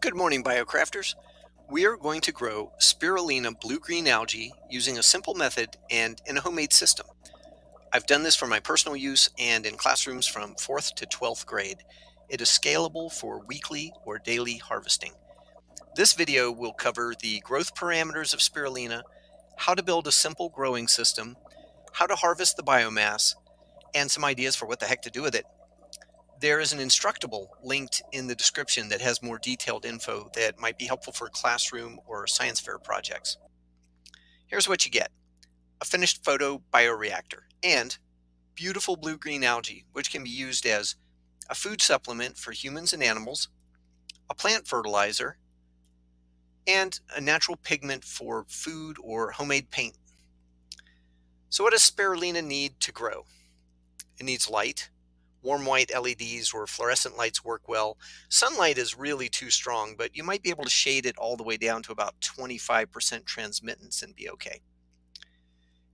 Good morning, BioCrafters. We are going to grow Spirulina Blue Green Algae using a simple method and in a homemade system. I've done this for my personal use and in classrooms from 4th to 12th grade. It is scalable for weekly or daily harvesting. This video will cover the growth parameters of Spirulina, how to build a simple growing system, how to harvest the biomass, and some ideas for what the heck to do with it. There is an Instructable linked in the description that has more detailed info that might be helpful for classroom or science fair projects. Here's what you get: a finished photobioreactor and beautiful blue-green algae, which can be used as a food supplement for humans and animals, a plant fertilizer, and a natural pigment for food or homemade paint. So what does spirulina need to grow? It needs light. Warm white LEDs or fluorescent lights work well. Sunlight is really too strong, but you might be able to shade it all the way down to about 25% transmittance and be okay.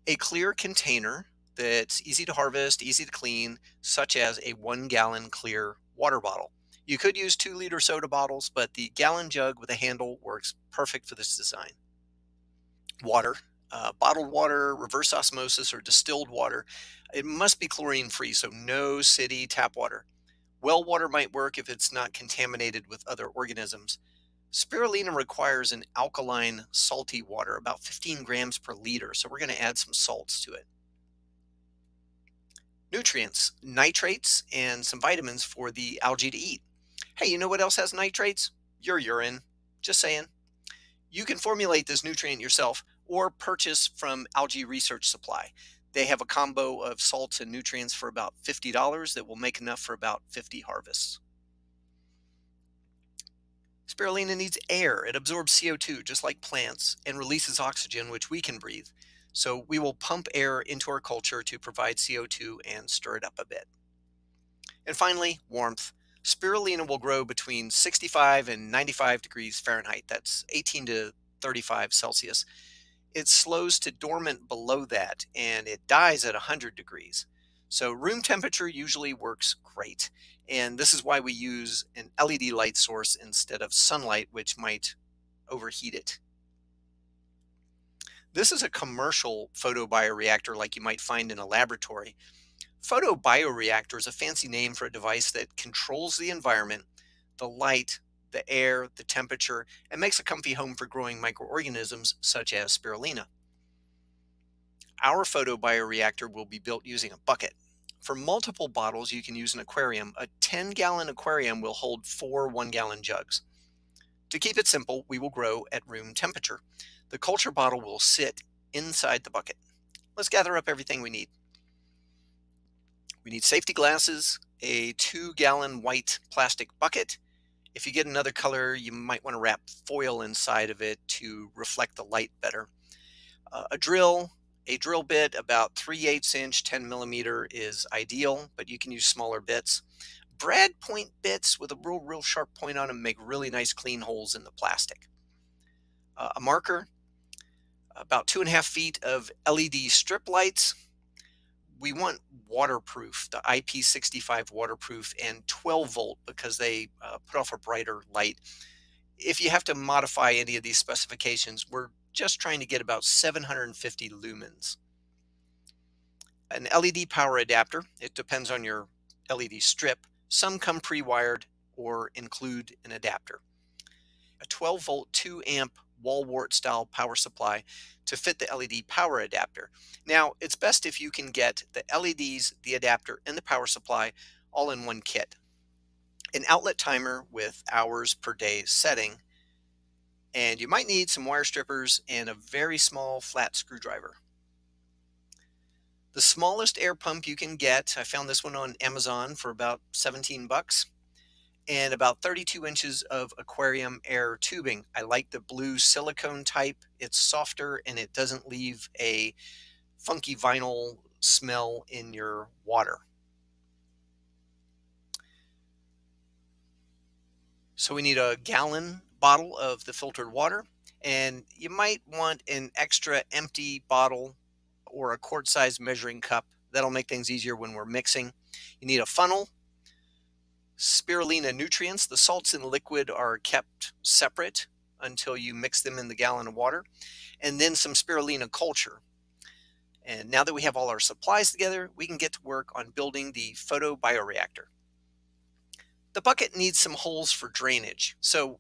A clear container that's easy to harvest, easy to clean, such as a 1-gallon clear water bottle. You could use 2-liter soda bottles, but the gallon jug with a handle works perfect for this design. Water. Bottled water, reverse osmosis, or distilled water. It must be chlorine free, so no city tap water. Well water might work if it's not contaminated with other organisms. Spirulina requires an alkaline, salty water, about 15 grams per liter, so we're going to add some salts to it. Nutrients, nitrates, and some vitamins for the algae to eat. Hey, you know what else has nitrates? Your urine. Just saying. You can formulate this nutrient yourself or purchase from Algae Research Supply. They have a combo of salts and nutrients for about $50 that will make enough for about 50 harvests. Spirulina needs air. It absorbs CO2 just like plants and releases oxygen, which we can breathe. So we will pump air into our culture to provide CO2 and stir it up a bit. And finally, warmth. Spirulina will grow between 65 and 95 degrees Fahrenheit. That's 18 to 35 Celsius. It slows to dormant below that, and it dies at 100 degrees. So room temperature usually works great. And this is why we use an LED light source instead of sunlight, which might overheat it. This is a commercial photobioreactor like you might find in a laboratory. Photobioreactor is a fancy name for a device that controls the environment, the light, the air, the temperature, and makes a comfy home for growing microorganisms such as spirulina. Our photobioreactor will be built using a bucket. For multiple bottles, you can use an aquarium. A 10-gallon aquarium will hold 4 1-gallon jugs. To keep it simple, we will grow at room temperature. The culture bottle will sit inside the bucket. Let's gather up everything we need. We need safety glasses, a 2-gallon white plastic bucket. If you get another color, you might want to wrap foil inside of it to reflect the light better. A drill bit about 3/8 inch, 10 millimeter is ideal, but you can use smaller bits. Brad point bits with a real sharp point on them make really nice clean holes in the plastic. A marker, about 2.5 feet of LED strip lights. We want waterproof, the IP65 waterproof, and 12 volt because they put off a brighter light. If you have to modify any of these specifications, we're just trying to get about 750 lumens. An LED power adapter, it depends on your LED strip. Some come pre-wired or include an adapter. A 12 volt 2 amp wall wart style power supply to fit the LED power adapter. Now, it's best if you can get the LEDs, the adapter, and the power supply all in one kit. An outlet timer with hours per day setting, and you might need some wire strippers and a very small flat screwdriver. The smallest air pump you can get, I found this one on Amazon for about 17 bucks. And about 32 inches of aquarium air tubing. I like the blue silicone type. It's softer and it doesn't leave a funky vinyl smell in your water. So we need a gallon bottle of the filtered water, and you might want an extra empty bottle or a quart-sized measuring cup. That'll make things easier when we're mixing. You need a funnel, Spirulina nutrients, the salts in liquid are kept separate until you mix them in the gallon of water, and then some spirulina culture. And now that we have all our supplies together, we can get to work on building the photobioreactor. The bucket needs some holes for drainage, so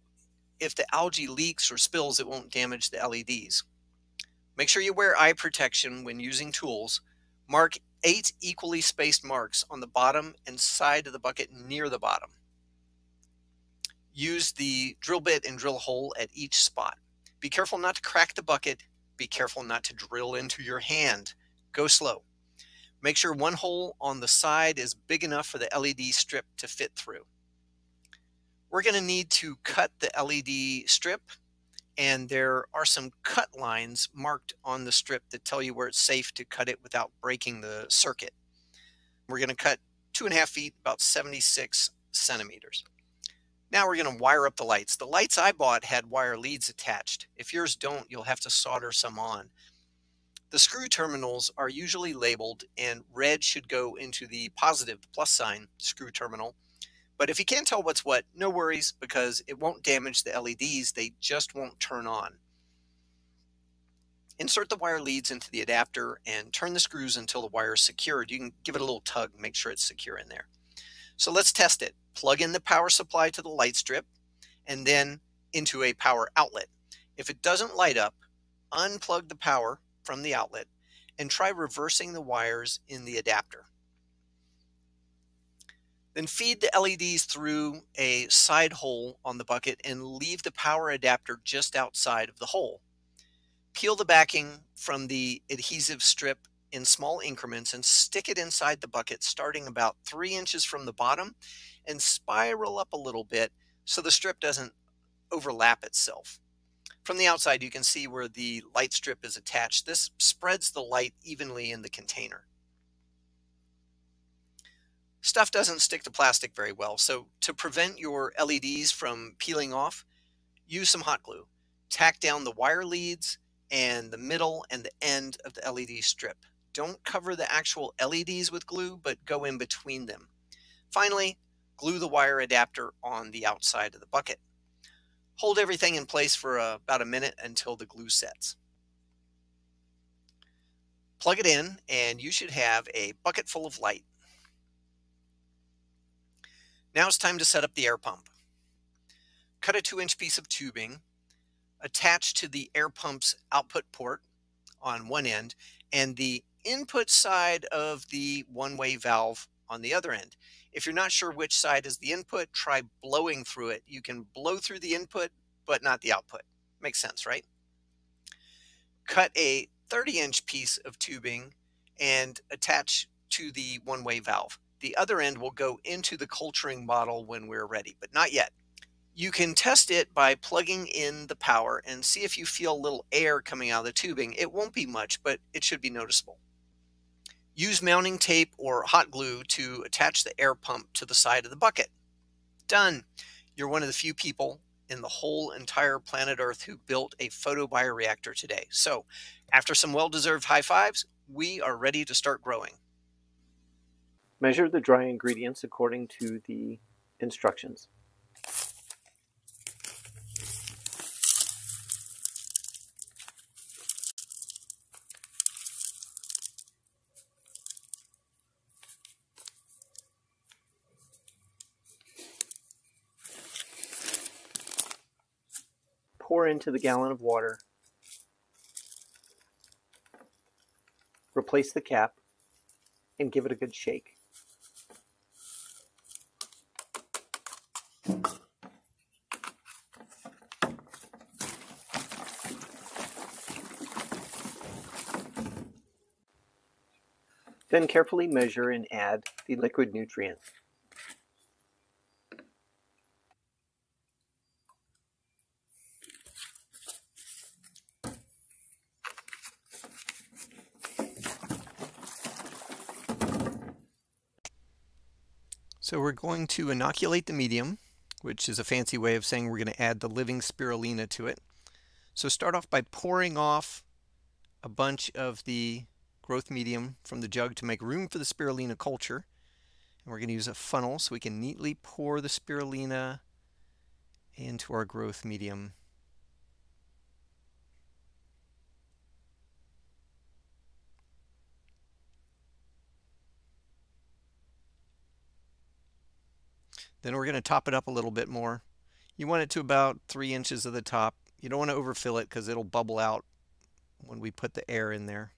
if the algae leaks or spills, it won't damage the LEDs. Make sure you wear eye protection when using tools. Mark 8 equally spaced marks on the bottom and side of the bucket near the bottom. Use the drill bit and drill a hole at each spot. Be careful not to crack the bucket. Be careful not to drill into your hand. Go slow. Make sure one hole on the side is big enough for the LED strip to fit through. We're going to need to cut the LED strip, and there are some cut lines marked on the strip that tell you where it's safe to cut it without breaking the circuit. We're going to cut 2.5 feet, about 76 centimeters. Now we're going to wire up the lights. The lights I bought had wire leads attached. If yours don't, you'll have to solder some on. The screw terminals are usually labeled, and red should go into the positive, the plus sign, screw terminal. But if you can't tell what's what, no worries, because it won't damage the LEDs, they just won't turn on. Insert the wire leads into the adapter and turn the screws until the wire is secured. You can give it a little tug, make sure it's secure in there. So let's test it. Plug in the power supply to the light strip and then into a power outlet. If it doesn't light up, unplug the power from the outlet and try reversing the wires in the adapter. Then feed the LEDs through a side hole on the bucket and leave the power adapter just outside of the hole. Peel the backing from the adhesive strip in small increments and stick it inside the bucket starting about 3 inches from the bottom and spiral up a little bit so the strip doesn't overlap itself. From the outside you can see where the light strip is attached. This spreads the light evenly in the container. Stuff doesn't stick to plastic very well, so to prevent your LEDs from peeling off, use some hot glue. Tack down the wire leads and the middle and the end of the LED strip. Don't cover the actual LEDs with glue, but go in between them. Finally, glue the wire adapter on the outside of the bucket. Hold everything in place for about a minute until the glue sets. Plug it in and you should have a bucket full of light. Now it's time to set up the air pump. Cut a 2-inch piece of tubing, attach to the air pump's output port on one end and the input side of the one-way valve on the other end. If you're not sure which side is the input, try blowing through it. You can blow through the input, but not the output. Makes sense, right? Cut a 30-inch piece of tubing and attach to the one-way valve. The other end will go into the culturing bottle when we're ready, but not yet. You can test it by plugging in the power and see if you feel a little air coming out of the tubing. It won't be much, but it should be noticeable. Use mounting tape or hot glue to attach the air pump to the side of the bucket. Done. You're one of the few people in the whole entire planet Earth who built a photobioreactor today. So, after some well-deserved high fives, we are ready to start growing. Measure the dry ingredients according to the instructions. Pour into the gallon of water. Replace the cap and give it a good shake. Then carefully measure and add the liquid nutrient. So we're going to inoculate the medium, which is a fancy way of saying we're going to add the living spirulina to it. So start off by pouring off a bunch of the growth medium from the jug to make room for the spirulina culture. And we're going to use a funnel so we can neatly pour the spirulina into our growth medium. Then we're going to top it up a little bit more. You want it to about 3 inches of the top. You don't want to overfill it because it'll bubble out when we put the air in there.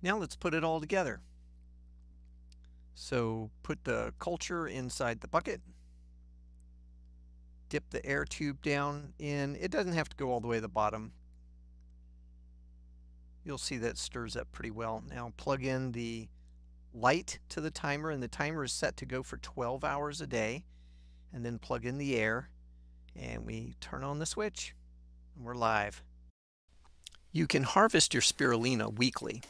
Now let's put it all together. So put the culture inside the bucket. Dip the air tube down in. It doesn't have to go all the way to the bottom. You'll see that stirs up pretty well. Now plug in the light to the timer, and the timer is set to go for 12 hours a day. And then plug in the air, and we turn on the switch, and we're live. You can harvest your spirulina weekly.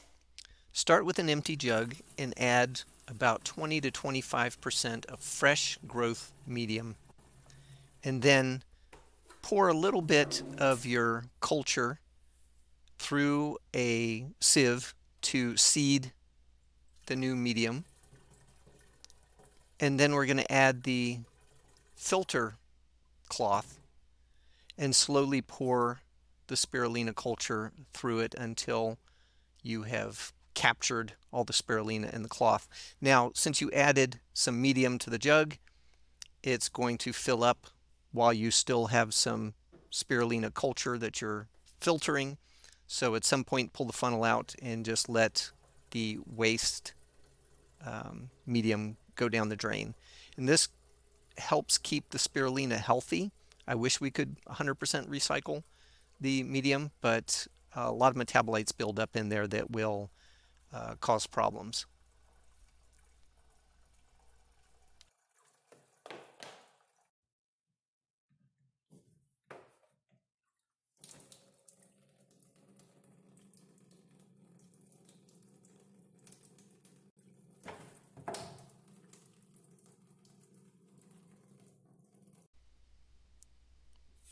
Start with an empty jug and add about 20 to 25% of fresh growth medium. And then pour a little bit of your culture through a sieve to seed the new medium. And then we're going to add the filter cloth and slowly pour the spirulina culture through it until you have captured all the spirulina in the cloth. Now, since you added some medium to the jug, it's going to fill up while you still have some spirulina culture that you're filtering. So at some point, pull the funnel out and just let the waste medium go down the drain. And this helps keep the spirulina healthy. I wish we could 100% recycle the medium, but a lot of metabolites build up in there that will cause problems.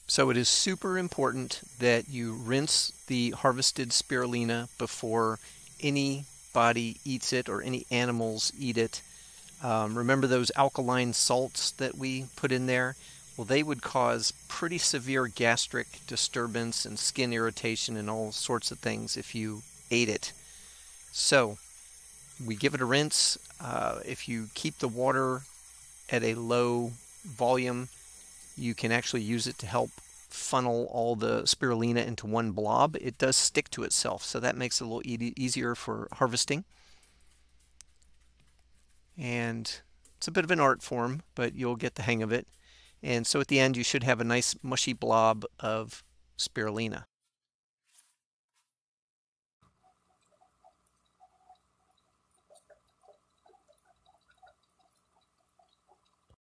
So it is super important that you rinse the harvested spirulina before anybody eats it or any animals eat it. Remember those alkaline salts that we put in there? Well, they would cause pretty severe gastric disturbance and skin irritation and all sorts of things if you ate it. So we give it a rinse. If you keep the water at a low volume, you can actually use it to help funnel all the spirulina into one blob. It does stick to itself, so that makes it a little easier for harvesting. And it's a bit of an art form, but you'll get the hang of it. And so at the end, you should have a nice mushy blob of spirulina.